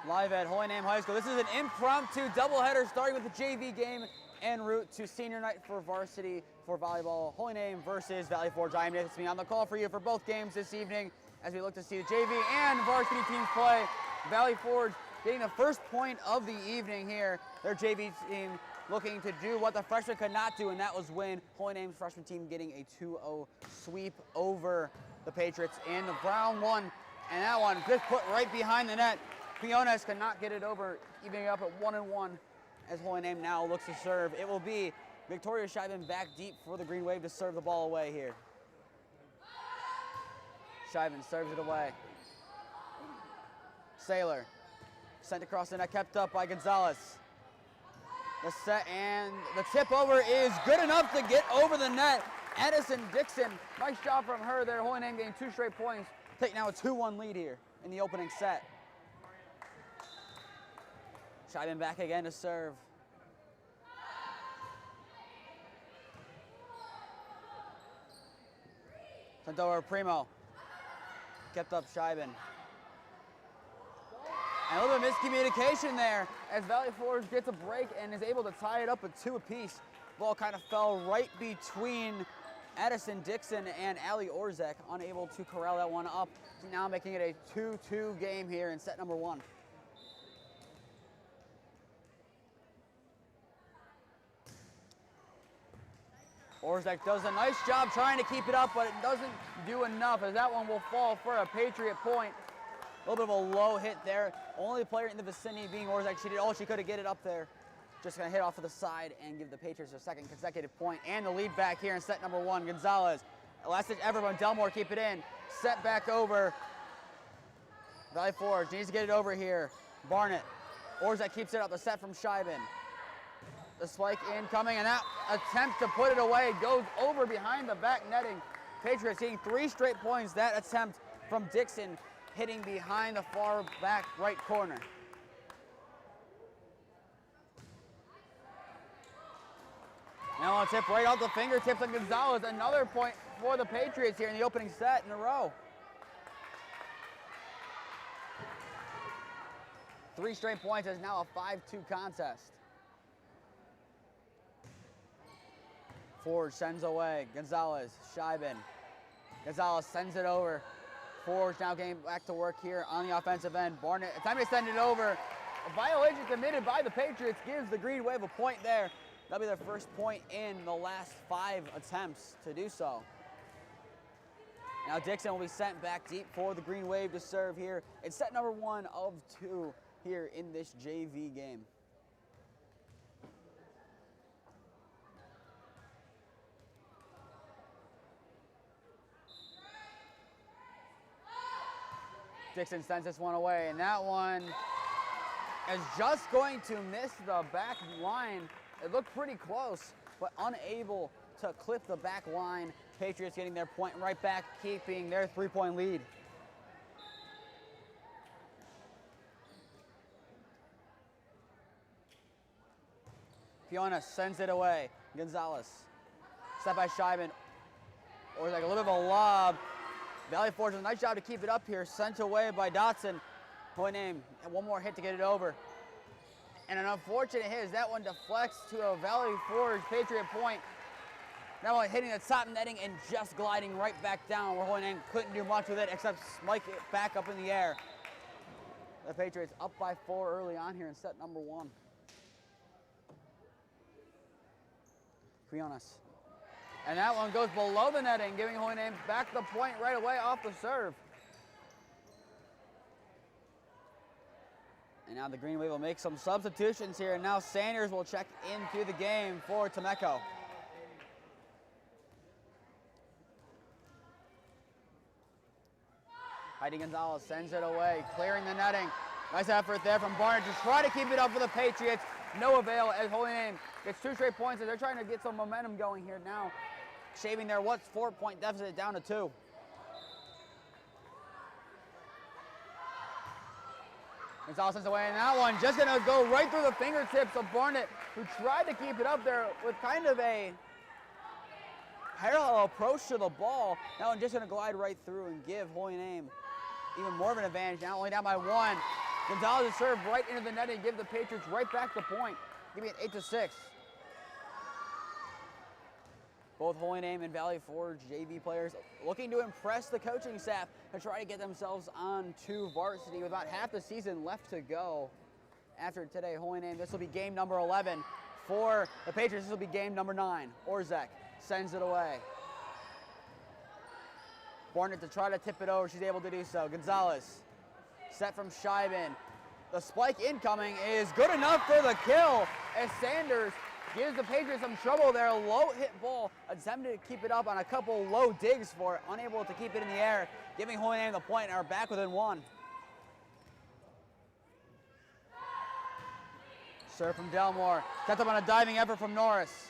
Live at Holy Name High School. This is an impromptu doubleheader starting with the JV game en route to senior night for varsity for volleyball. Holy Name versus Valley Forge. I am Nathan Smee on the call for you for both games this evening as we look to see the JV and varsity teams play. Valley Forge getting the first point of the evening here. Their JV team looking to do what the freshmen could not do, and that was win. Holy Name's freshman team getting a 2-0 sweep over the Patriots in the round one. And that one just put right behind the net. Piones could not get it over, evening up at 1-1 as Holy Name now looks to serve. It will be Victoria Scheiben back deep for the Green Wave to serve the ball away here. Scheiben serves it away. Saylor sent across the net, kept up by Gonzalez. The set and the tip over is good enough to get over the net. Addison Dixon, nice job from her there. Holy Name getting 2 straight points. Take now a 2-1 lead here in the opening set. Scheiben back again to serve. Sent over Primo. Kept up Scheiben. And a little bit of miscommunication there as Valley Forge gets a break and is able to tie it up with 2 apiece. Ball kind of fell right between Addison Dixon and Allie Orzek, unable to corral that one up. Now making it a 2-2 game here in set number 1. Orzek does a nice job trying to keep it up, but it doesn't do enough as that one will fall for a Patriot point. A little bit of a low hit there. Only player in the vicinity being Orzek. She did all she could to get it up there. Just gonna hit off to the side and give the Patriots their 2nd consecutive point and the lead back here in set number 1. Gonzalez, last ditch effort from Delmore, keep it in. Set back over. Valley Forge needs to get it over here. Barnett, Orzek keeps it up. The set from Scheiben. The spike incoming, and that attempt to put it away goes over behind the back netting. Patriots getting 3 straight points. That attempt from Dixon hitting behind the far back right corner. Now on tip right off the fingertips of Gonzalez. Another point for the Patriots here in the opening set in a row. 3 straight points is now a 5-2 contest. Forge sends away. Gonzalez, Scheiben. Gonzalez sends it over. Forge now getting back to work here on the offensive end. Barnett, time to send it over. A violation committed by the Patriots gives the Green Wave a point there. That'll be their first point in the last 5 attempts to do so. Now Dixon will be sent back deep for the Green Wave to serve here. It's set number 1 of 2 here in this JV game. Dixon sends this one away, and that one is just going to miss the back line. It looked pretty close, but unable to clip the back line. Patriots getting their point right back, keeping their 3-point lead. Fiona sends it away. Gonzalez. Set by Scheiben. Or like a little bit of a lob. Valley Forge does a nice job to keep it up here. Sent away by Dotson. Holy Name. And one more hit to get it over. And an unfortunate hit as that one deflects to a Valley Forge Patriot point. That one hitting the top netting and just gliding right back down where Holy Name couldn't do much with it except spike it back up in the air. The Patriots up by 4 early on here in set number 1. Quiones. And that one goes below the netting, giving Holy Name back the point right away off the serve. And now the Green Wave will make some substitutions here, and now Sanders will check into the game for Temecco. Heidi Gonzalez sends it away, clearing the netting. Nice effort there from Barnett to try to keep it up for the Patriots. No avail as Holy Name gets 2 straight points, and they're trying to get some momentum going here now. Shaving their 4-point deficit down to 2. Gonzalez sends away, and that one just going to go right through the fingertips of Barnett, who tried to keep it up there with kind of a parallel approach to the ball. That one just going to glide right through and give Holy Name even more of an advantage. Now only down by 1. Gonzalez serve right into the net and give the Patriots right back the point, giving it 8-6. Both Holy Name and Valley Forge JV players looking to impress the coaching staff to try to get themselves on to varsity with about half the season left to go. After today, Holy Name, this will be game number 11. For the Patriots, this will be game number 9. Orzek sends it away. Barnett to try to tip it over. She's able to do so. Gonzalez set from Scheiben. The spike incoming is good enough for the kill as Sanders gives the Patriots some trouble there. A low hit ball, attempted to keep it up on a couple low digs for it, unable to keep it in the air, giving Holy Name the point and are back within 1. Serve from Delmore, kept up on a diving effort from Norris.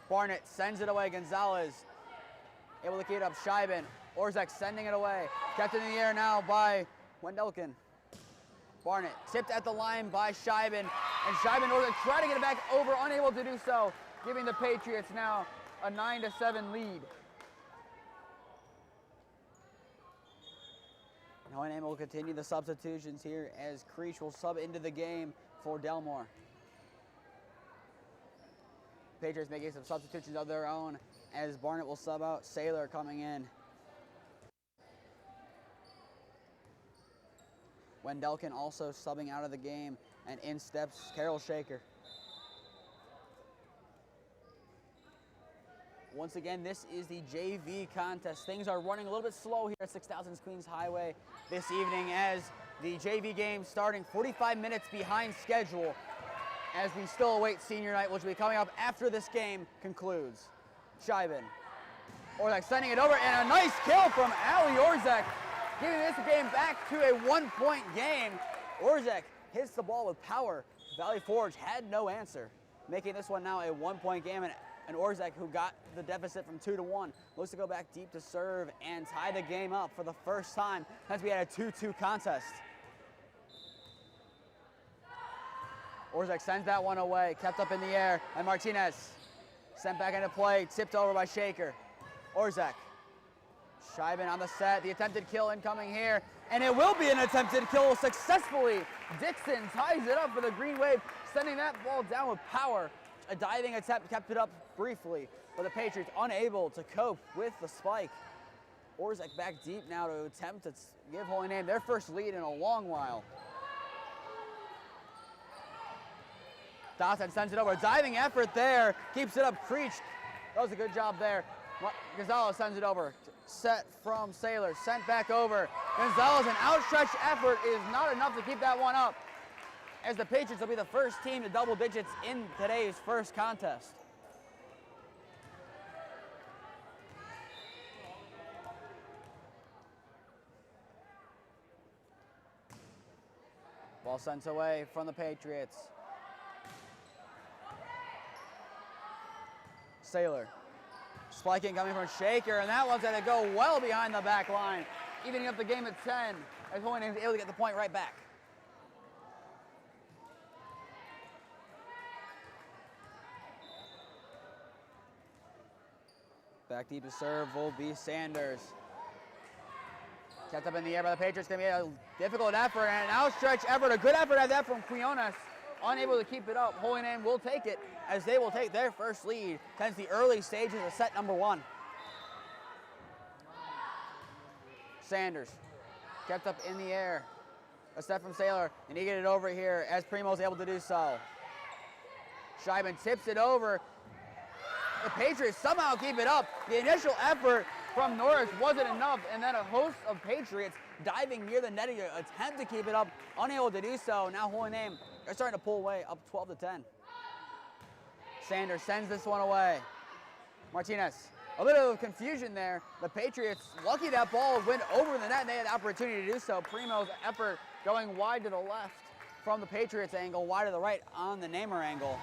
Barnett sends it away. Gonzalez able to keep it up. Scheiben, Orzek sending it away. Kept in the air now by Wendelken. Barnett tipped at the line by Scheiben, and Scheiben Orzek try to get it back over, unable to do so, giving the Patriots now a 9-7 lead. And Holy Name will continue the substitutions here as Creech will sub into the game for Delmore. Patriots making some substitutions of their own as Barnett will sub out. Saylor coming in. Wendelken also subbing out of the game, and in steps Carol Shaker. Once again, this is the JV contest. Things are running a little bit slow here at 6000 Queens Highway this evening as the JV game starting 45 minutes behind schedule as we still await senior night, which will be coming up after this game concludes. Scheiben. Orzek sending it over, and a nice kill from Allie Orzek, giving this game back to a 1-point game. Orzek hits the ball with power. Valley Forge had no answer, making this one now a 1-point game. And Orzek, who got the deficit from 2-1, looks to go back deep to serve and tie the game up for the first time since we had a 2-2 contest. Orzek sends that one away, kept up in the air, and Martinez sent back into play, tipped over by Shaker. Orzek. Scheiben on the set, the attempted kill incoming here, and it will be an attempted kill successfully. Dixon ties it up for the Green Wave, sending that ball down with power. A diving attempt kept it up briefly, but the Patriots unable to cope with the spike. Orzek back deep now to attempt to give Holy Name their first lead in a long while. Dawson sends it over, diving effort there, keeps it up. Creech does a good job there. Gonzalez sends it over, set from Saylor, sent back over. Gonzalez, an outstretched effort is not enough to keep that one up, as the Patriots will be the first team to double digits in today's first contest. Ball sent away from the Patriots. Saylor. Spiking coming from Shaker, and that one's going to go well behind the back line, evening up the game at 10, as Holy Name is able to get the point right back. Back deep to serve will be Sanders. Kept up in the air by the Patriots. Going to be a difficult effort and an outstretched effort. A good effort at that from Quiones. Unable to keep it up. Holy Name will take it as they will take their first lead since the early stages of set number 1. Sanders kept up in the air. A step from Saylor, and he get it over here as Primo's able to do so. Scheiben tips it over. The Patriots somehow keep it up. The initial effort from Norris wasn't enough, and then a host of Patriots diving near the net to attempt to keep it up, unable to do so. Now Holy Name are starting to pull away, up 12-10. Sanders sends this one away. Martinez, a little confusion there. The Patriots, lucky that ball went over the net and they had the opportunity to do so. Primo's effort going wide to the left from the Patriots angle, wide to the right on the Namer angle.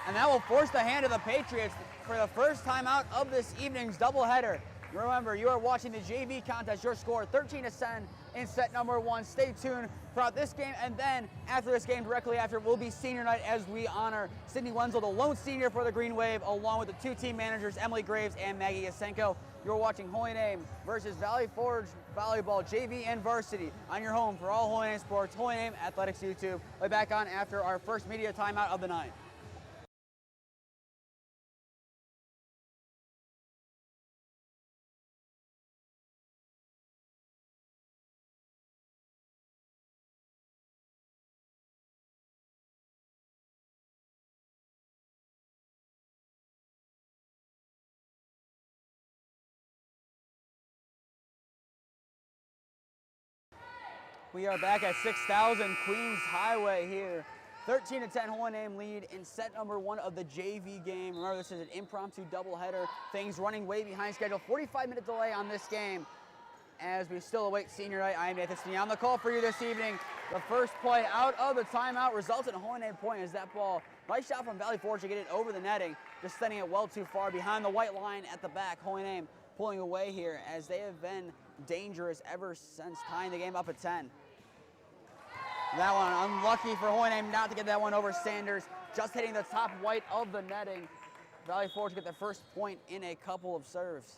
And that will force the hand of the Patriots for the first time out of this evening's doubleheader. Remember, you are watching the JV contest. Your score 13-10 in set number 1. Stay tuned throughout this game, and then after this game, directly after, will be senior night as we honor Sydney Wenzel, the lone senior for the Green Wave, along with the 2 team managers, Emily Graves and Maggie Yasenko. You're watching Holy Name versus Valley Forge Volleyball, JV and Varsity, on your home for all Holy Name sports, Holy Name Athletics YouTube. We'll be back on after our first media timeout of the night. We are back at 6000 Queens Highway here. 13-10 Holy Name lead in set number 1 of the JV game. Remember, this is an impromptu doubleheader. Things running way behind schedule. 45-minute delay on this game as we still await senior night. I am Nathan Smee on the call for you this evening. The first play out of the timeout results in a Holy Name point as that ball, nice shot from Valley Forge to get it over the netting, just sending it well too far behind the white line at the back. Holy Name pulling away here as they have been dangerous ever since tying the game up at 10. That one unlucky for Holy Name not to get that one over Sanders, just hitting the top white of the netting. Valley Forge get their first point in a couple of serves.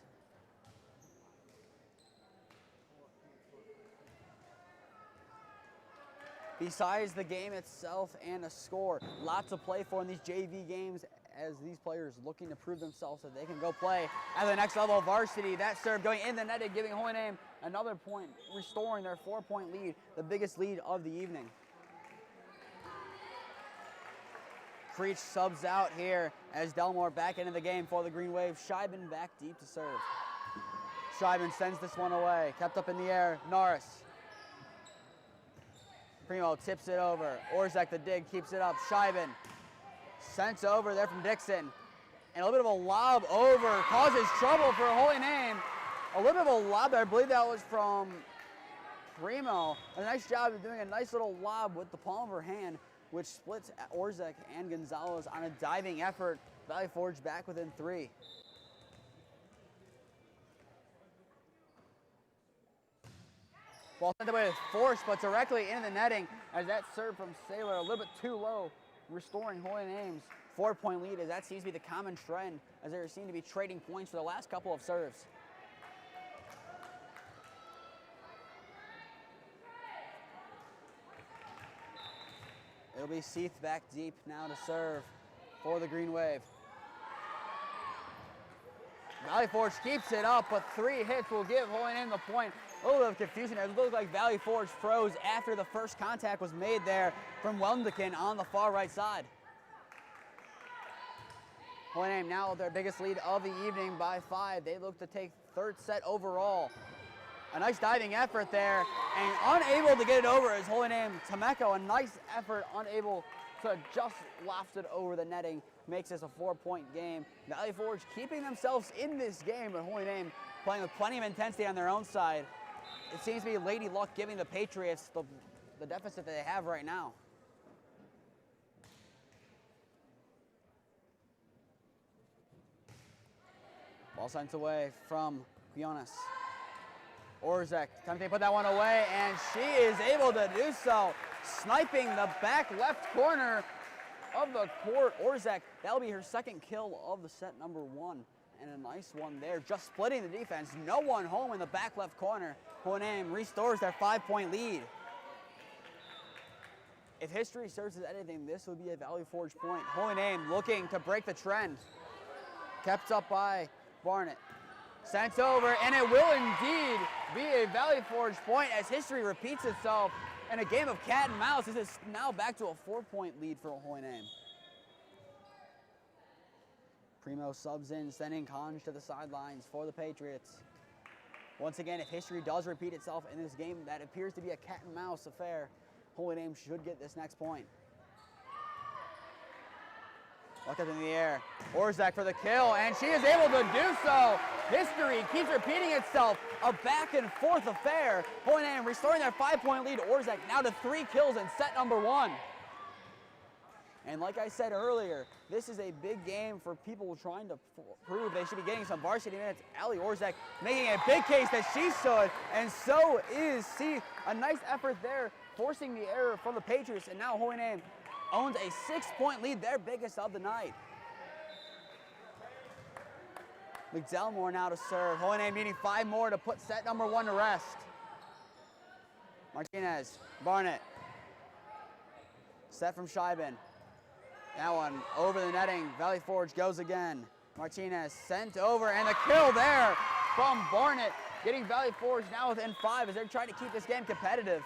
Besides the game itself and a score, lots to play for in these JV games as these players looking to prove themselves that they can go play at the next level of varsity. That serve going in the netting, giving Holy Name another point, restoring their 4-point lead, the biggest lead of the evening. Creech subs out here as Delmore back into the game for the Green Wave. Scheiben back deep to serve. Scheiben sends this one away, kept up in the air, Norris. Primo tips it over. Orzek the dig keeps it up. Scheiben sent over there from Dixon. And a little bit of a lob over causes trouble for Holy Name. A little bit of a lob there. I believe that was from Primo. A nice job of doing a nice little lob with the palm of her hand, which splits Orzek and Gonzalez on a diving effort. Valley Forge back within 3. Ball sent away with force, but directly into the netting as that serve from Saylor a little bit too low, restoring Holy Name's 4-point lead, as that seems to be the common trend as they seem to be trading points for the last couple of serves. It'll be Seath back deep now to serve for the Green Wave. Valley Forge keeps it up, but 3 hits will give Holy Name the point. A little bit of confusion there. It looked like Valley Forge froze after the first contact was made there from Welmdiken on the far right side. Holy Name now with their biggest lead of the evening by 5. They look to take 3rd set overall. A nice diving effort there, and unable to get it over is Holy Name Temeko. A nice effort, unable to just loft it over the netting. Makes this a 4-point game. Valley Forge keeping themselves in this game, but Holy Name playing with plenty of intensity on their own side. It seems to be Lady Luck giving the Patriots the deficit that they have right now. Ball sent away from Quiones. Orzek, time to put that one away, and she is able to do so, sniping the back left corner of the court. Orzek, that'll be her 2nd kill of the set number 1, and a nice one there, just splitting the defense. No one home in the back left corner. Holy Name restores their 5-point lead. If history serves as anything, this would be a Valley Forge point. Holy Name looking to break the trend. Kept up by Barnett. Sent over, and it will indeed be a Valley Forge point as history repeats itself in a game of cat and mouse. This is now back to a 4-point lead for Holy Name. Primo subs in, sending Conj to the sidelines for the Patriots. Once again, if history does repeat itself in this game that appears to be a cat and mouse affair, Holy Name should get this next point. Look up in the air. Orzek for the kill, and she is able to do so. History keeps repeating itself. A back and forth affair. Holy Name restoring their 5-point lead. Orzek now to 3 kills in set number 1. And like I said earlier, this is a big game for people trying to prove they should be getting some varsity minutes. Allie Orzak making a big case that she should, and so is C. A nice effort there, forcing the error from the Patriots, and now Holy Name owns a 6-point lead, their biggest of the night. McDelmore now to serve. Holy Name needing 5 more to put set number 1 to rest. Martinez, Barnett. Set from Scheiben. That one over the netting. Valley Forge goes again. Martinez sent over, and the kill there from Barnett, getting Valley Forge now within 5 as they're trying to keep this game competitive.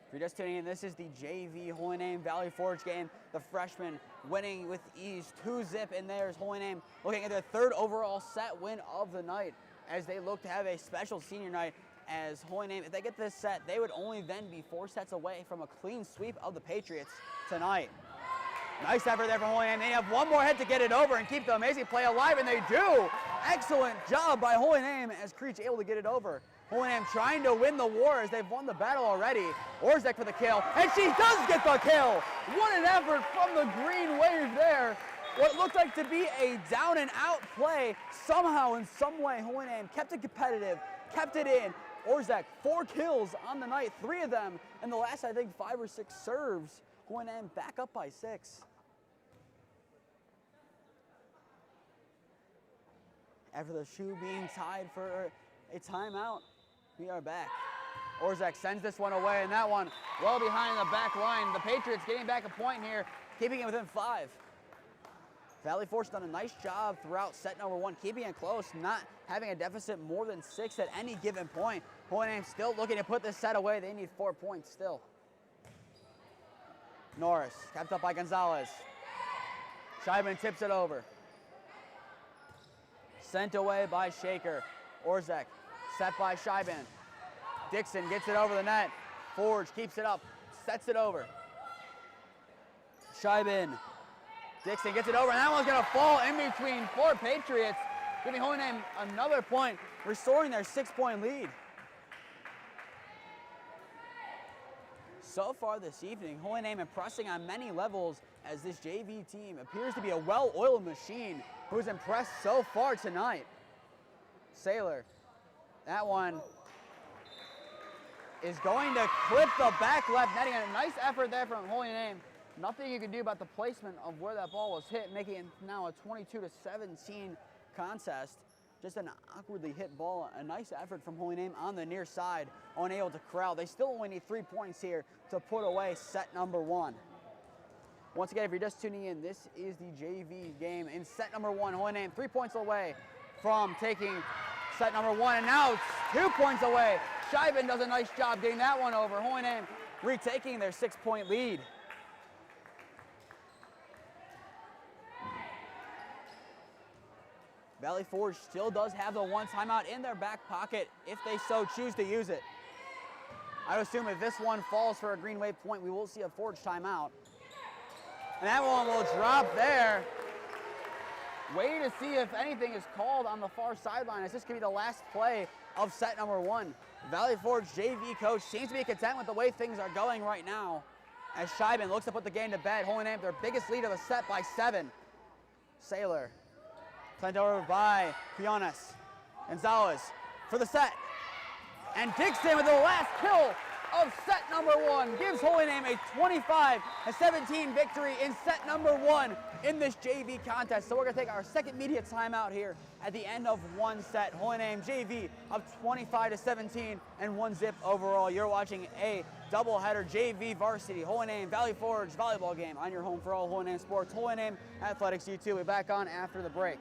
If you're just tuning in, this is the JV Holy Name Valley Forge game. The freshmen winning with ease, 2-zip, and there's Holy Name looking at their 3rd overall set win of the night as they look to have a special senior night. As Holy Name, if they get this set, they would only then be 4 sets away from a clean sweep of the Patriots tonight. Nice effort there from Holy Name. They have 1 more hit to get it over and keep the amazing play alive, and they do. Excellent job by Holy Name as Creech able to get it over. Holy Name trying to win the war as they've won the battle already. Orzak for the kill, and she does get the kill. What an effort from the Green Wave there. What looked like to be a down and out play, somehow in some way Holy Name kept it competitive, kept it in. Orzak, 4 kills on the night, 3 of them in the last, I think, 5 or 6 serves. Holy Name back up by 6. After the shoe being tied for a timeout, we are back. Orzak sends this one away, and that one well behind the back line. The Patriots getting back a point here, keeping it within 5. Valley Forge done a nice job throughout set number 1, keeping it close, not having a deficit more than 6 at any given point. Holy Name still looking to put this set away. They need 4 points still. Norris, kept up by Gonzalez. Scheiben tips it over. Sent away by Shaker. Orzak, set by Scheiben. Dixon gets it over the net. Forge keeps it up, sets it over. Scheiben. Dixon gets it over, and that one's gonna fall in between 4 Patriots, giving Holy Name another point, restoring their 6-point lead. So far this evening, Holy Name impressing on many levels as this JV team appears to be a well-oiled machine who's impressed so far tonight. Saylor, that one is going to clip the back left netting, and a nice effort there from Holy Name. Nothing you can do about the placement of where that ball was hit, making it now a 22-17 contest. Just an awkwardly hit ball. A nice effort from Holy Name on the near side, unable to corral. They still only need 3 points here to put away set number 1. Once again, if you're just tuning in, this is the JV game in set number 1. Holy Name 3 points away from taking set number 1, and now it's 2 points away. Scheiben does a nice job getting that one over. Holy Name retaking their 6-point lead. Valley Forge still does have the 1 timeout in their back pocket if they so choose to use it. I would assume if this one falls for a Green Wave point, we will see a Forge timeout. And that one will drop there. Waiting to see if anything is called on the far sideline, as this could be the last play of set number 1. Valley Forge JV coach seems to be content with the way things are going right now, as Scheiben looks to put the game to bed. Holy Name, their biggest lead of the set by 7. Saylor. Sent over by Quiones. Gonzalez for the set. And Dixon with the last kill of set number 1 gives Holy Name a 25-17 victory in set number 1 in this JV contest. So we're gonna take our second media timeout here at the end of 1 set. Holy Name JV up 25-17 and 1-zip overall. You're watching a doubleheader JV varsity Holy Name Valley Forge volleyball game on your home for all Holy Name sports. Holy Name Athletics U2. We'll be back on after the break.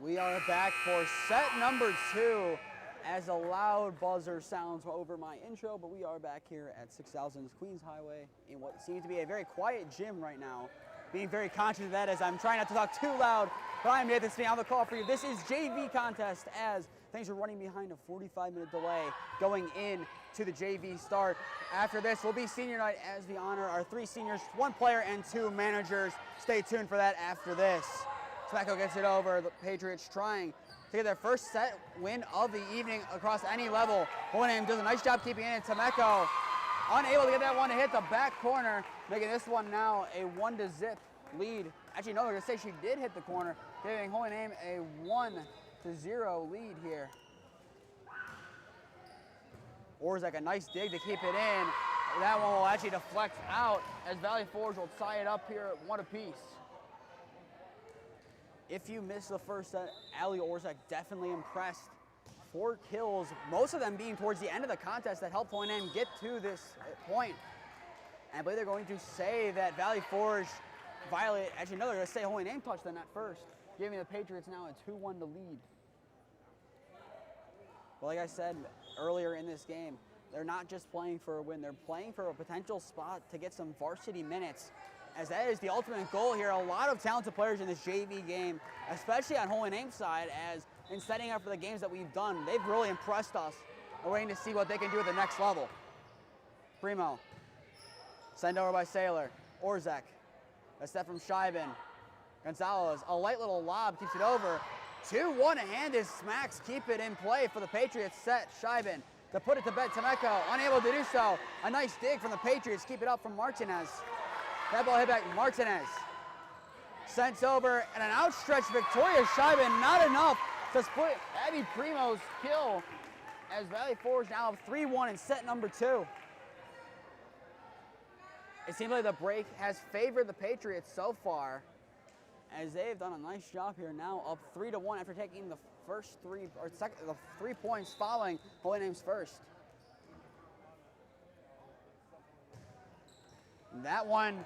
We are back for set number 2 as a loud buzzer sounds over my intro, but we are back here at 6000 Queens Highway in what seems to be a very quiet gym right now. Being very conscious of that as I'm trying not to talk too loud, but I'm Nathan Smee on the call for you. This is JV contest as things are running behind a 45-minute delay going in to the JV start. After this will be senior night as we honor our 3 seniors, 1 player and 2 managers. Stay tuned for that after this. Temecco gets it over. The Patriots trying to get their first set win of the evening across any level. Hohenheim does a nice job keeping it in. Temecco unable to get that one to hit the back corner, making this one now a 1-0 lead. Actually, no, they're gonna say she did hit the corner, giving Hohenheim a 1-0 lead here. Orzak a nice dig to keep it in. That one will actually deflect out as Valley Forge will tie it up here at 1 apiece. If you missed the first set, Ali Orzak definitely impressed. 4 kills, most of them being towards the end of the contest that helped Hohenheim get to this point. And I believe they're going to say that Valley Forge violated, actually no, they're going to say Hohenheim touched the net first, giving the Patriots now a 2-1 to lead. But like I said earlier in this game, they're not just playing for a win, they're playing for a potential spot to get some varsity minutes, as that is the ultimate goal here. A lot of talented players in this JV game, especially on Hohenheim's side, as in setting up for the games that we've done, they've really impressed us. We're waiting to see what they can do at the next level. Primo, sent over by Saylor. Orzak, a step from Scheiben. Gonzalez, a light little lob, keeps it over. 2 one-handed smacks keep it in play for the Patriots set. Scheiben to put it to bed. Temecco unable to do so. A nice dig from the Patriots, keep it up from Martinez. That ball hit back Martinez. Sent over and an outstretched Victoria Scheiben, not enough to split Abby Primo's kill as Valley Forge now have 3-1 in set number 2. It seems like the break has favored the Patriots so far, as they've done a nice job here, now up 3-1 after taking the first 3 points following Hohenheim's first. That one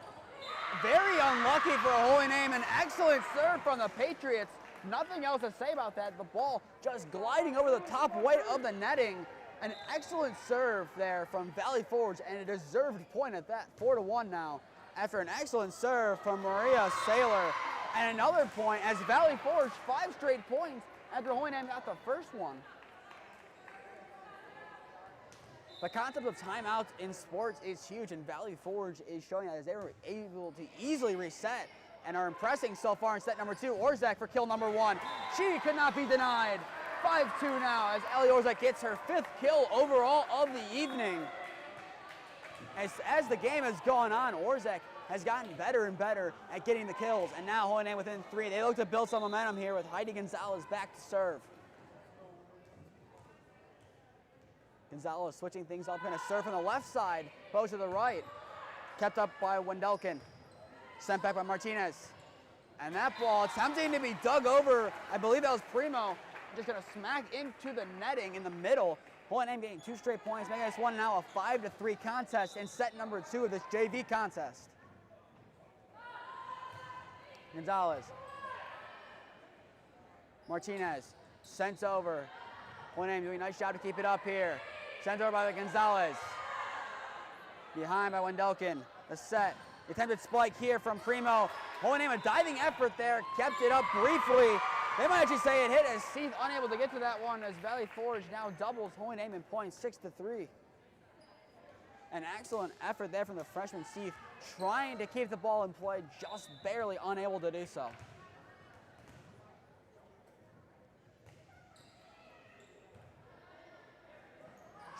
very unlucky for Hohenheim. An excellent serve from the Patriots. Nothing else to say about that. The ball just gliding over the top weight of the netting. An excellent serve there from Valley Forge and a deserved point at that. 4-1 now after an excellent serve from Maria Saylor. And another point as Valley Forge 5 straight points after Hohenheim got the first one. The concept of timeouts in sports is huge, and Valley Forge is showing that as they were able to easily reset and are impressing so far in set number 2. Orzak for kill number 1. She could not be denied. 5-2 now as Ellie Orzak gets her 5th kill overall of the evening. As the game has gone on, Orzak has gotten better and better at getting the kills, and now Hohenheim within 3. They look to build some momentum here with Heidi Gonzalez back to serve. Gonzalez switching things up, going to serve from the left side, goes to the right. Kept up by Wendelken. Sent back by Martinez. And that ball attempting to be dug over, I believe that was Primo, just going to smack into the netting in the middle. Hohenheim getting 2 straight points, making this one now a 5-3 contest in set number 2 of this JV contest. Gonzalez. Martinez sent over. Hohenheim doing a nice job to keep it up here. Sent over by Gonzalez. Behind by Wendelken. The set. The attempted spike here from Primo. Hohenheim, a diving effort there. Kept it up briefly. They might actually say it hit as Seath unable to get to that one as Valley Forge now doubles Hohenheim in points 6-3. An excellent effort there from the freshman Seath, trying to keep the ball in play, just barely unable to do so.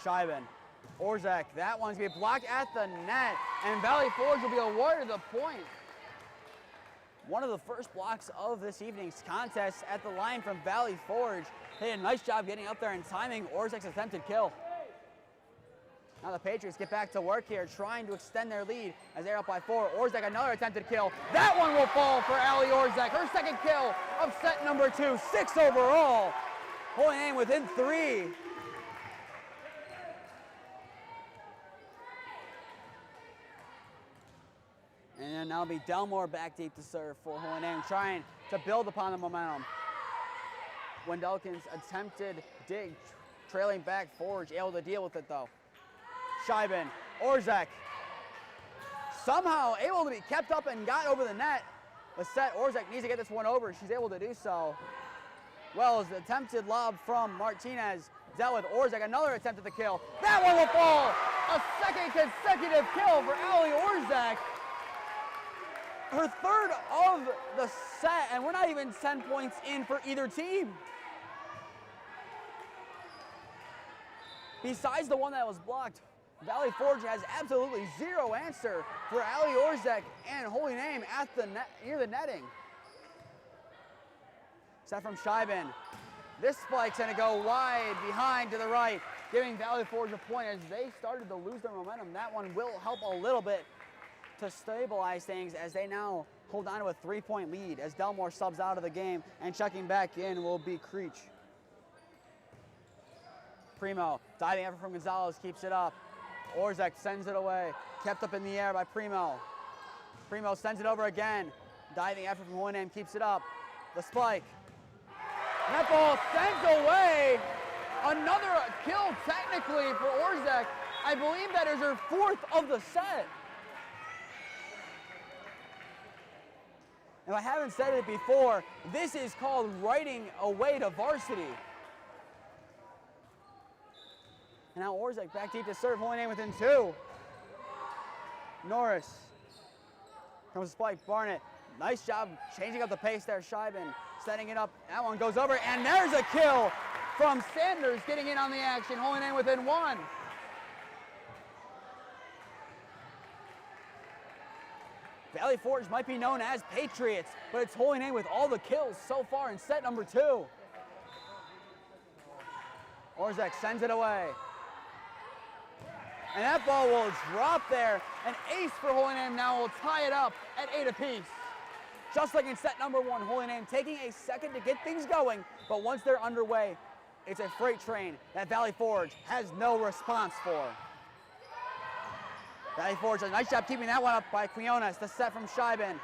Scheiben, Orzak, that one's gonna be blocked at the net, and Valley Forge will be awarded the point. One of the first blocks of this evening's contest at the line from Valley Forge. They did a nice job getting up there and timing Orzak's attempted kill. Now the Patriots get back to work here, trying to extend their lead as they're up by 4. Orzak, another attempted kill. That one will fall for Ali Orzak, her 2nd kill of set number 2, 6 overall. Hohenheim within 3. And now it'll be Delmore back deep to serve for Hohenheim, trying to build upon the momentum. Wendelkin's attempted dig, trailing back. Forge able to deal with it though. Scheibin, Orzek, somehow able to be kept up and got over the net. Lisette Orzek needs to get this one over. She's able to do so. Well, as the attempted lob from Martinez dealt with Orzek. Another attempt at the kill. That one will fall. A second consecutive kill for Allie Orzek. Her third of the set, and we're not even 10 points in for either team. Besides the one that was blocked, Valley Forge has absolutely zero answer for Allie Orzek and Holy Name at the net, near the netting. Set from Scheibin. This spike's gonna go wide behind to the right, giving Valley Forge a point as they started to lose their momentum. That one will help a little bit to stabilize things as they now hold on to a 3-point lead as Delmore subs out of the game, and checking back in will be Creech. Primo, diving effort from Gonzalez, keeps it up. Orzek sends it away, kept up in the air by Primo. Primo sends it over again. Diving effort from Holy Name, keeps it up. The spike. That ball sends away. Another kill technically for Orzek. I believe that is her 4th of the set. If I haven't said it before, this is called riding away to varsity. And now Orzek back deep to serve, Holy Name within 2. Norris. Comes Spike, Barnett. Nice job changing up the pace there, Scheibin. Setting it up, that one goes over, and there's a kill from Sanders getting in on the action. Holy Name within 1. Valley Forge might be known as Patriots, but it's Holy Name with all the kills so far in set number 2. Orzek sends it away. And that ball will drop there. An ace for Holy Name now will tie it up at 8 apiece. Just like in set number 1, Holy Name taking a second to get things going, but once they're underway, it's a freight train that Valley Forge has no response for. Valley Forge does a nice job keeping that one up by Quinones. The set from Scheibin.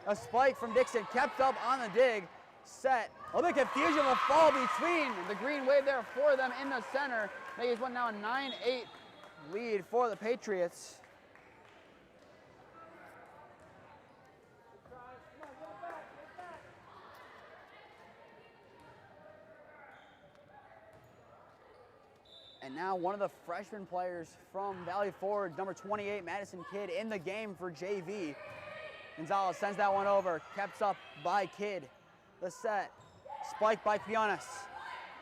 A spike from Dixon, kept up on the dig. Set. A little bit of confusion of a fall between the green wave there for them in the center. Making this one now a 9-8 lead for the Patriots. And now one of the freshman players from Valley Forge, number 28, Madison Kidd, in the game for JV. Gonzalez sends that one over, kept up by Kidd. The set, spiked by Quinones.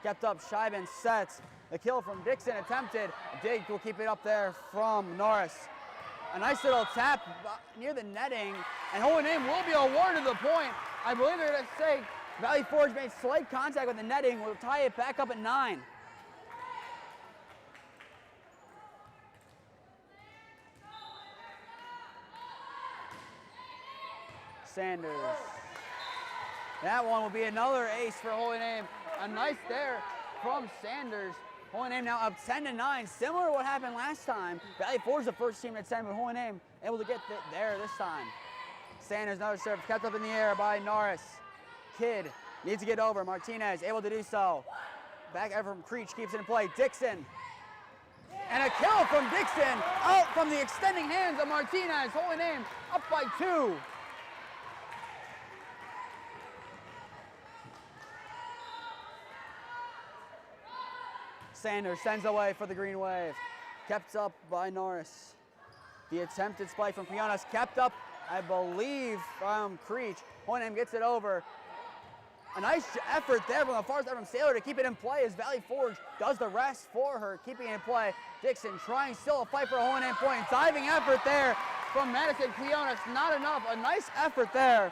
Kept up, Scheibin sets. The kill from Dixon attempted. Dig will keep it up there from Norris. A nice little tap near the netting, and Holy Name will be awarded the point. I believe they're gonna say Valley Forge made slight contact with the netting. We'll tie it back up at 9. Sanders. That one will be another ace for Holy Name. A nice there from Sanders. Holy Name now up 10-9, similar to what happened last time. Valley Forge the first team at 10, but Holy Name able to get there this time. Sanders, another serve, kept up in the air by Norris. Kidd needs to get over. Martinez able to do so. Back effort from Creech keeps it in play. Dixon. And a kill from Dixon out from the extending hands of Martinez. Holy Name up by 2. Sanders sends away for the green wave. Kept up by Norris. The attempted spike from Quinones kept up, I believe, from Creech. Holy Name gets it over. A nice effort there from the far side from Sailor to keep it in play as Valley Forge does the rest for her, keeping it in play. Dixon trying still a fight for a Holy Name point. Diving effort there from Madison Quinones, not enough. A nice effort there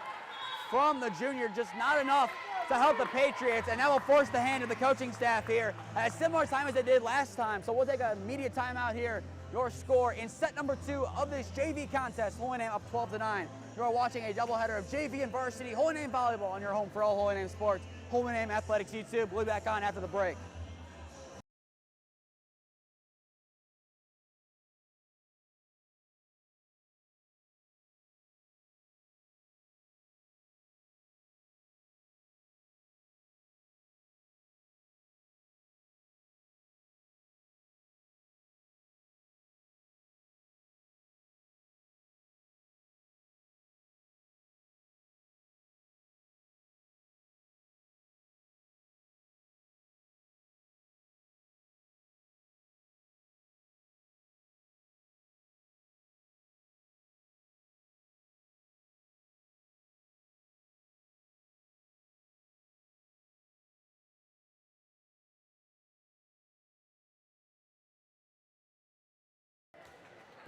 from the junior, just not enough to help the Patriots, and that will force the hand of the coaching staff here at a similar time as they did last time. So we'll take an immediate timeout here. Your score in set number 2 of this JV contest, Holy Name up 12-9. You are watching a doubleheader of JV and varsity Holy Name volleyball on your home for all Holy Name sports. Holy Name Athletics YouTube. We'll be back on after the break.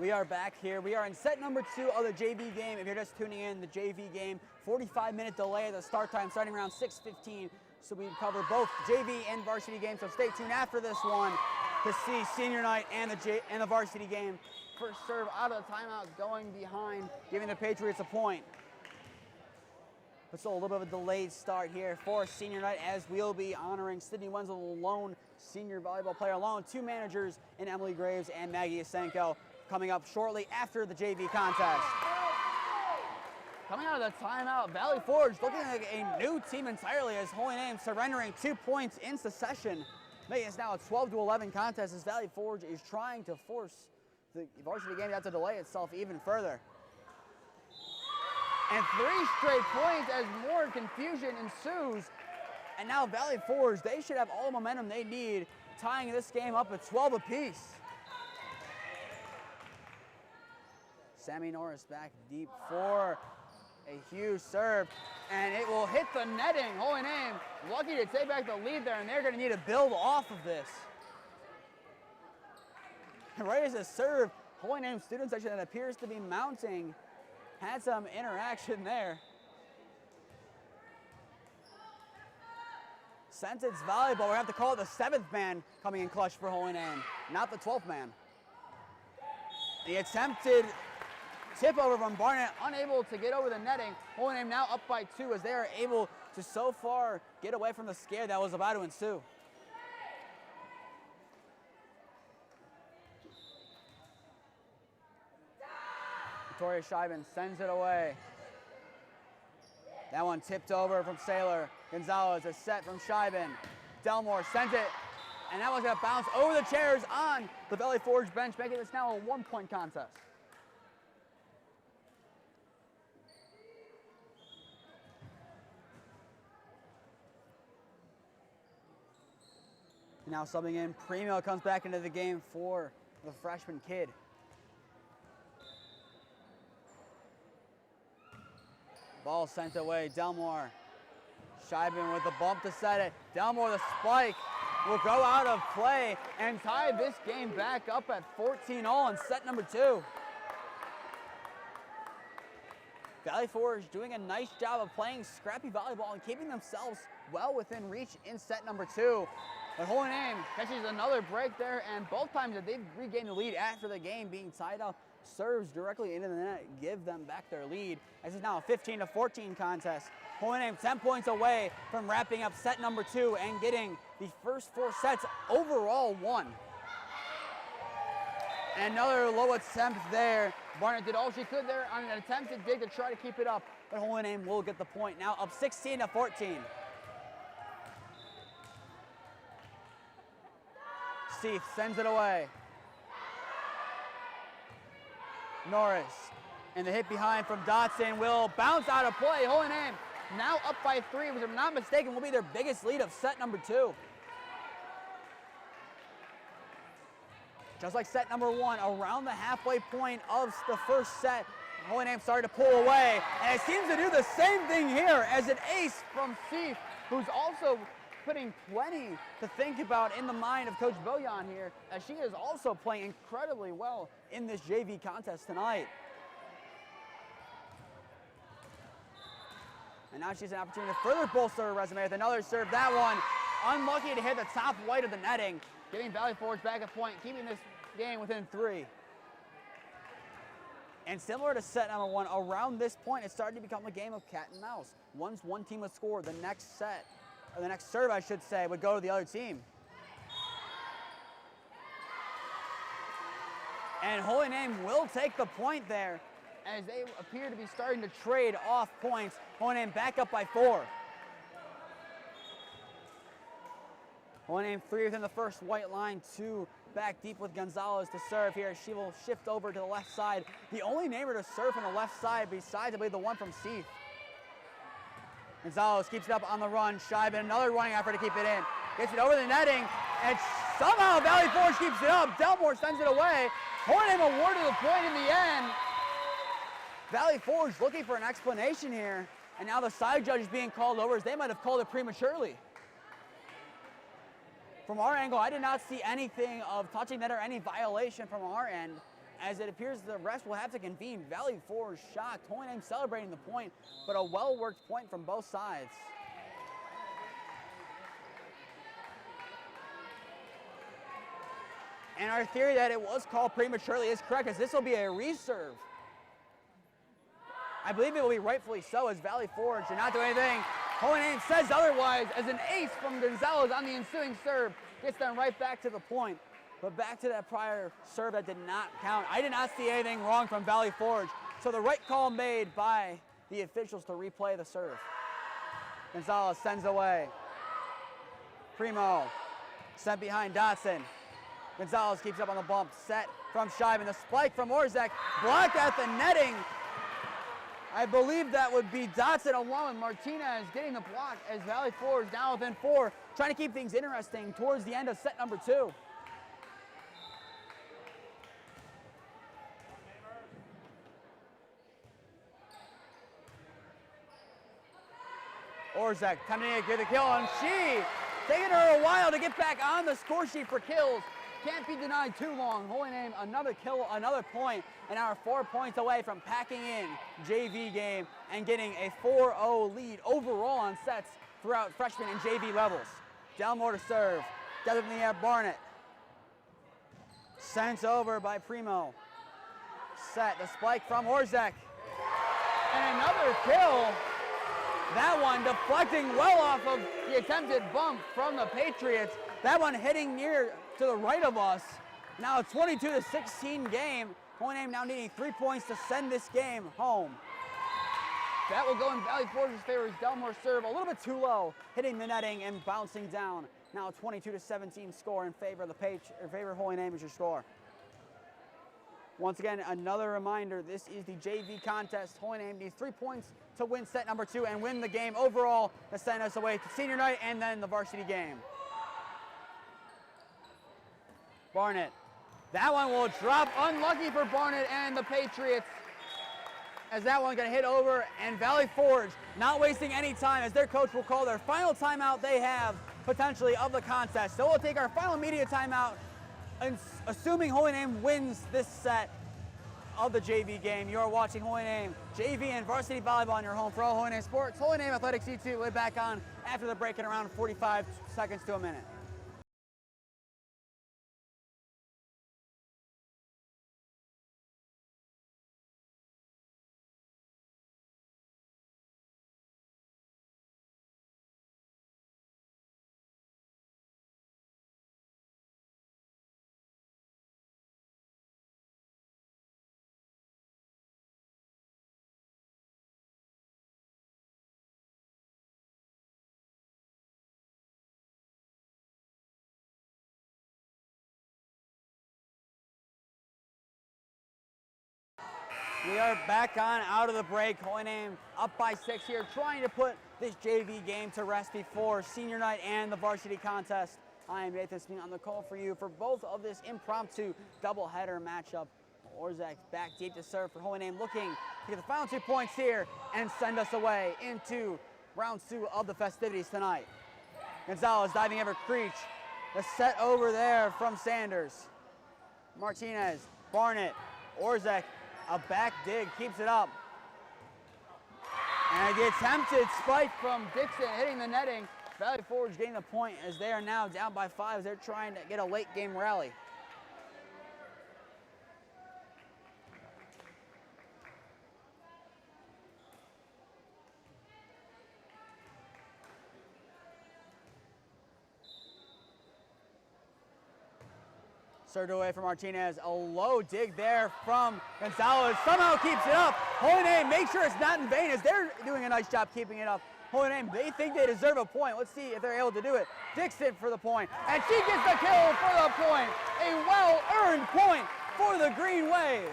We are back here. We are in set number 2 of the JV game. If you're just tuning in, the JV game, 45-minute delay at the start time, starting around 6:15. So we cover both JV and varsity games. So stay tuned after this one to see senior night and the varsity game. First serve out of the timeout, going behind, giving the Patriots a point. But still a little bit of a delayed start here for senior night, as we'll be honoring Sydney Wenzel, the lone senior volleyball player alone. 2 managers in Emily Graves and Maggie Yasenko coming up shortly after the JV contest. Coming out of the timeout, Valley Forge looking like a new team entirely, as Holy Name surrendering 2 points in succession. Making it now a 12-11 contest, as Valley Forge is trying to force the varsity game to have to delay itself even further. And 3 straight points as more confusion ensues. And now Valley Forge, they should have all the momentum they need, tying this game up at 12 apiece. Sammy Norris back deep for a huge serve, and it will hit the netting. Holy Name lucky to take back the lead there, and they're going to need to build off of this. And right as a serve, Holy Name student section that appears to be mounting had some interaction there. Since it's volleyball, we have to call it the 7th man coming in clutch for Holy Name, not the 12th man. The attempted tip over from Barnett, unable to get over the netting. Holy Name now up by 2, as they are able to so far get away from the scare that was about to ensue. Victoria Scheiben sends it away. That one tipped over from Saylor. Gonzalez, a set from Scheiben. Delmore sends it, and that one's going to bounce over the chairs on the Valley Forge bench, making this now a 1-point contest. Now subbing in, Primo comes back into the game for the freshman kid. Ball sent away, Delmore. Scheiben with the bump to set it. Delmore, the spike, will go out of play and tie this game back up at 14-all in set number 2. Valley Forge doing a nice job of playing scrappy volleyball and keeping themselves well within reach in set number 2. But Holy Name catches another break there, and both times that they've regained the lead after the game being tied up, serves directly into the net, give them back their lead. This is now a 15-14 contest. Holy Name 10 points away from wrapping up set number 2 and getting the first 4 sets overall won. And another low attempt there. Barnett did all she could there on an attempted dig to try to keep it up, but Holy Name will get the point, now up 16-14. Seath sends it away. Norris, and the hit behind from Dotson will bounce out of play. Holy Name now up by 3, which if I'm not mistaken will be their biggest lead of set number 2. Just like set number 1, around the halfway point of the first set, Holy Name started to pull away, and it seems to do the same thing here as an ace from Seath, who's also putting plenty to think about in the mind of Coach Boyan here, as she is also playing incredibly well in this JV contest tonight. And now she has an opportunity to further bolster her resume with another serve. That one unlucky to hit the top white of the netting, giving Valley Forge back a point, keeping this game within 3. And similar to set number 1, around this point it started to become a game of cat and mouse. Once one team would score, the next set, or the next serve I should say, would go to the other team. And Holy Name will take the point there, as they appear to be starting to trade off points. Holy Name back up by 4. Holy Name 3 within the first white line, 2 back deep with Gonzalez to serve here. She will shift over to the left side. The only neighbor to serve on the left side besides, I believe, the one from Seath. Gonzalez keeps it up on the run. Scheiben, another running effort to keep it in. Gets it over the netting, and somehow Valley Forge keeps it up. Delmore sends it away. Holy Name awarded the point in the end. Valley Forge looking for an explanation here, and now the side judge is being called over, as they might have called it prematurely. From our angle, I did not see anything of touching net or any violation from our end, as it appears the rest will have to convene. Valley Forge shocked. Holy Name celebrating the point, but a well-worked point from both sides. And our theory that it was called prematurely is correct, as this will be a reserve. I believe it will be rightfully so, as Valley Forge did not do anything. Holy Name says otherwise, as an ace from Gonzalez on the ensuing serve gets them right back to the point. But back to that prior serve that did not count. I did not see anything wrong from Valley Forge. So the right call made by the officials to replay the serve. Gonzalez sends away. Primo sent behind Dotson. Gonzalez keeps up on the bump. Set from Scheiben. The spike from Orzek. Blocked at the netting. I believe that would be Dotson along with Martinez getting the block, as Valley Forge now within 4, trying to keep things interesting towards the end of set number 2. Orzek attempting to get the kill, and she taking her a while to get back on the score sheet for kills. Can't be denied too long. Holy Name, another kill, another point, and now 4 points away from packing in JV game and getting a 4-0 lead overall on sets throughout freshman and JV levels. Delmore to serve. Does in the air, Barnett. Sent over by Primo. Set, the spike from Orzek. And another kill. That one deflecting well off of the attempted bump from the Patriots. That one hitting near to the right of us. Now a 22-16 game. Holy Name now needing 3 points to send this game home. That will go in Valley Forge's favor as Delmore serve a little bit too low, hitting the netting and bouncing down. Now a 22-17 score in favor of the Holy Name is your score. Once again, another reminder, this is the JV contest. Holy Name needs 3 points to win set number 2 and win the game overall to send us away to senior night and then the varsity game. Barnett. That one will drop. Unlucky for Barnett and the Patriots, as that one going to hit over, and Valley Forge not wasting any time, as their coach will call their final timeout they have potentially of the contest. So we'll take our final media timeout, and assuming Holy Name wins this set of the JV game. You're watching Holy Name JV and varsity volleyball on your home for all Holy Name sports. Holy Name Athletics YouTube will be back on after the break in around 45 seconds to a minute. We are back on out of the break. Holy Name up by 6 here, trying to put this JV game to rest before senior night and the varsity contest. I am Nathan Smee on the call for you for both of this impromptu doubleheader matchup. Orzek back deep to serve for Holy Name, looking to get the final 2 points here and send us away into round 2 of the festivities tonight. Gonzalez diving over Creech. The set over there from Sanders. Martinez, Barnett, Orzek. A back dig, keeps it up. And the attempted spike from Dixon hitting the netting. Valley Forge getting the point as they are now down by 5 as they're trying to get a late game rally. Served away from Martinez. A low dig there from Gonzalez. Somehow keeps it up. Holy Name, make sure it's not in vain, as they're doing a nice job keeping it up. Holy Name, they think they deserve a point. Let's see if they're able to do it. Dixon for the point. And she gets the kill for the point. A well-earned point for the Green Wave.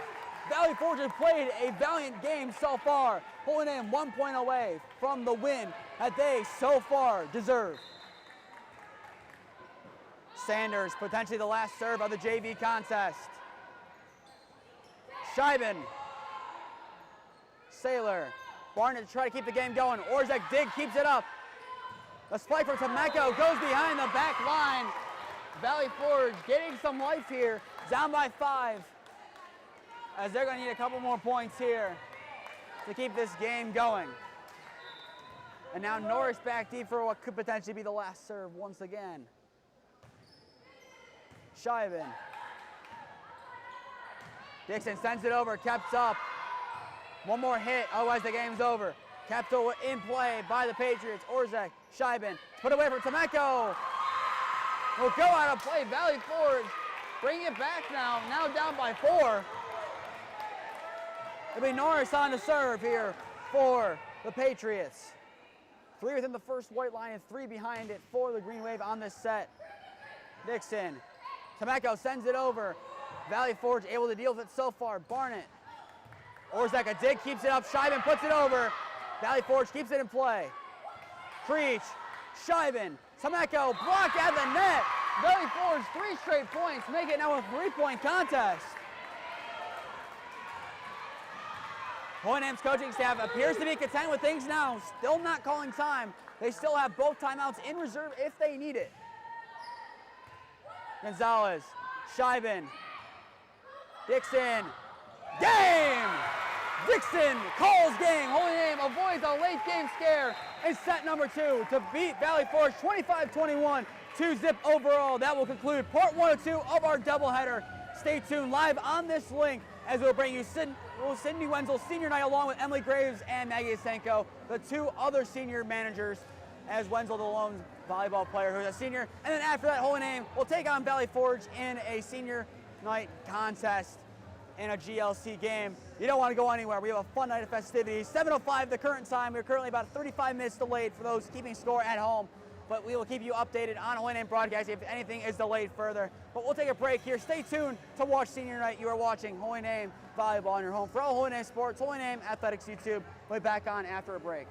Valley Forge has played a valiant game so far. Holy Name 1 point away from the win that they so far deserve. Sanders, potentially the last serve of the JV contest. Scheiben. Saylor. Barnett to try to keep the game going. Orzek dig, keeps it up. The spike from Tomeko goes behind the back line. Valley Forge getting some life here, down by 5. as they're going to need a couple more points here to keep this game going. And now Norris back deep for what could potentially be the last serve once again. Scheiben. Dixon sends it over, kept up. One more hit, otherwise the game's over. Kept in play by the Patriots. Orzech, Scheiben, put away from Tomeko. Will go out of play. Valley Forge bring it back now down by 4. It'll be Norris on the serve here for the Patriots. 3 within the first white line and 3 behind it for the Green Wave on this set. Dixon, Tomeko sends it over. Valley Forge able to deal with it so far. Barnett, Orzech, a dig, keeps it up. Scheiben puts it over. Valley Forge keeps it in play. Creech, Scheiben, Tomeko, blocked out of the net. Valley Forge 3 straight points, make it now a 3-point contest. Hohenheim's coaching staff appears to be content with things now, still not calling time. They still have both timeouts in reserve if they need it. Gonzalez, Scheiben, Dixon, game! Dixon calls game. Hohenheim avoids a late game scare in set number 2 to beat Valley Forge 25-21, 2-zip overall. That will conclude part 1 of 2 of our doubleheader. Stay tuned live on this link as we'll bring you Sydney Wenzel's senior night along with Emily Graves and Maggie Asenko, the 2 other senior managers, as Wenzel, the lone volleyball player who's a senior. And then after that, Hohenheim will take on Valley Forge in a senior night contest in a GLC game. You don't want to go anywhere. We have a fun night of festivities. 7:05 the current time. We're currently about 35 minutes delayed for those keeping score at home. But we will keep you updated on Hohenheim broadcast if anything is delayed further. But we'll take a break here. Stay tuned to watch Senior Night. You are watching Hohenheim Volleyball on your home. For all Hohenheim sports, Hohenheim Athletics YouTube. We'll be back on after a break.